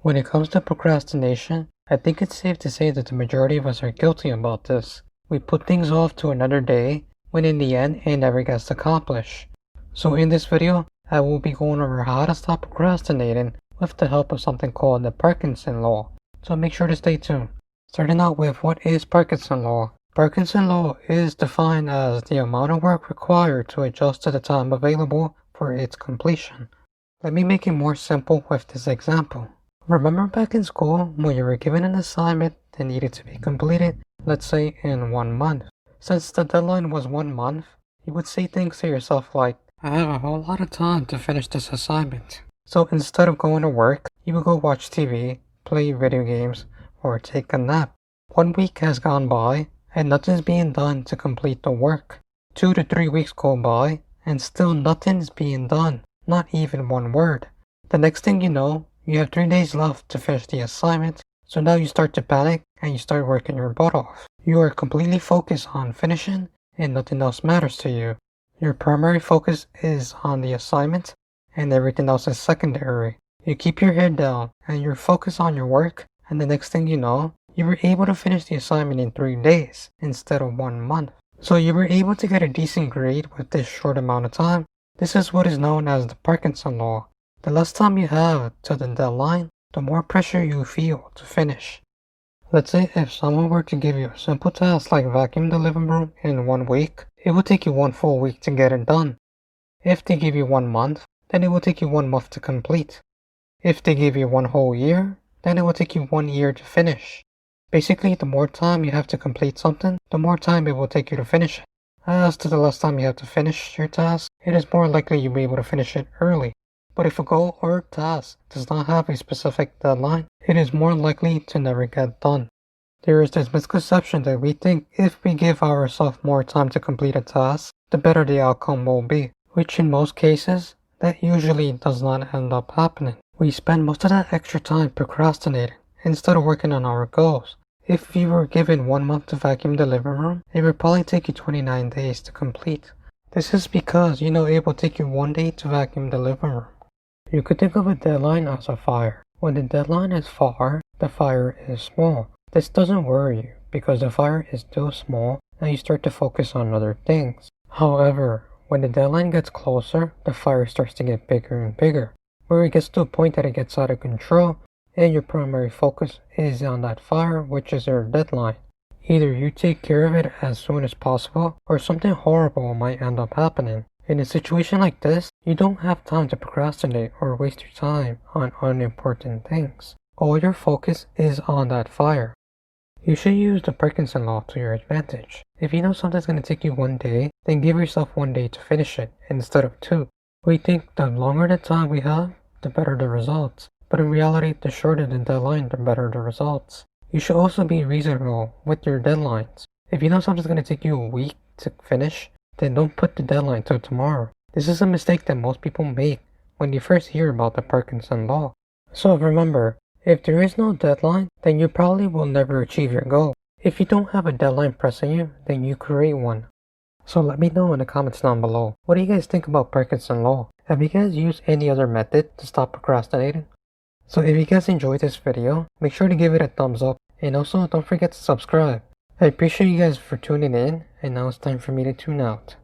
When it comes to procrastination, I think it's safe to say that the majority of us are guilty about this. We put things off to another day, when in the end it never gets accomplished. So in this video, I will be going over how to stop procrastinating with the help of something called the Parkinson Law. So make sure to stay tuned. Starting out with what is Parkinson Law. Parkinson Law is defined as the amount of work required to adjust to the time available for its completion. Let me make it more simple with this example. Remember back in school when you were given an assignment that needed to be completed, let's say in 1 month. Since the deadline was 1 month, you would say things to yourself like, I have a whole lot of time to finish this assignment. So instead of going to work, you would go watch TV, play video games, or take a nap. 1 week has gone by, and nothing's being done to complete the work. 2 to 3 weeks go by, and still nothing's being done, not even one word. The next thing you know, you have 3 days left to finish the assignment, so now you start to panic and you start working your butt off. You are completely focused on finishing and nothing else matters to you. Your primary focus is on the assignment and everything else is secondary. You keep your head down and you're focused on your work, and the next thing you know, you were able to finish the assignment in 3 days instead of 1 month. So you were able to get a decent grade with this short amount of time. This is what is known as the Parkinson Law. The less time you have to the deadline, the more pressure you feel to finish. Let's say if someone were to give you a simple task like vacuum the living room in 1 week, it would take you 1 full week to get it done. If they give you 1 month, then it will take you 1 month to complete. If they give you 1 whole year, then it will take you 1 year to finish. Basically, the more time you have to complete something, the more time it will take you to finish it. As to the less time you have to finish your task, it is more likely you'll be able to finish it early. But if a goal or task does not have a specific deadline, it is more likely to never get done. There is this misconception that we think if we give ourselves more time to complete a task, the better the outcome will be, which in most cases, that usually does not end up happening. We spend most of that extra time procrastinating instead of working on our goals. If you were given 1 month to vacuum the living room, it would probably take you 29 days to complete. This is because you know it will take you 1 day to vacuum the living room. You could think of a deadline as a fire. When the deadline is far, the fire is small. This doesn't worry you because the fire is still small and you start to focus on other things. However, when the deadline gets closer, the fire starts to get bigger and bigger, where it gets to a point that it gets out of control and your primary focus is on that fire, which is your deadline. Either you take care of it as soon as possible or something horrible might end up happening. In a situation like this, you don't have time to procrastinate or waste your time on unimportant things. All your focus is on that fire. You should use the Parkinson Law to your advantage. If you know something's going to take you 1 day, then give yourself 1 day to finish it instead of 2. We think the longer the time we have, the better the results. But in reality, the shorter the deadline, the better the results. You should also be reasonable with your deadlines. If you know something's going to take you a week to finish, then don't put the deadline till tomorrow. This is a mistake that most people make when you first hear about the Parkinson Law. So remember, if there is no deadline, then you probably will never achieve your goal. If you don't have a deadline pressing you, then you create one. So let me know in the comments down below. What do you guys think about Parkinson Law? Have you guys used any other method to stop procrastinating? So if you guys enjoyed this video, make sure to give it a thumbs up and also don't forget to subscribe. I appreciate you guys for tuning in, and now it's time for me to tune out.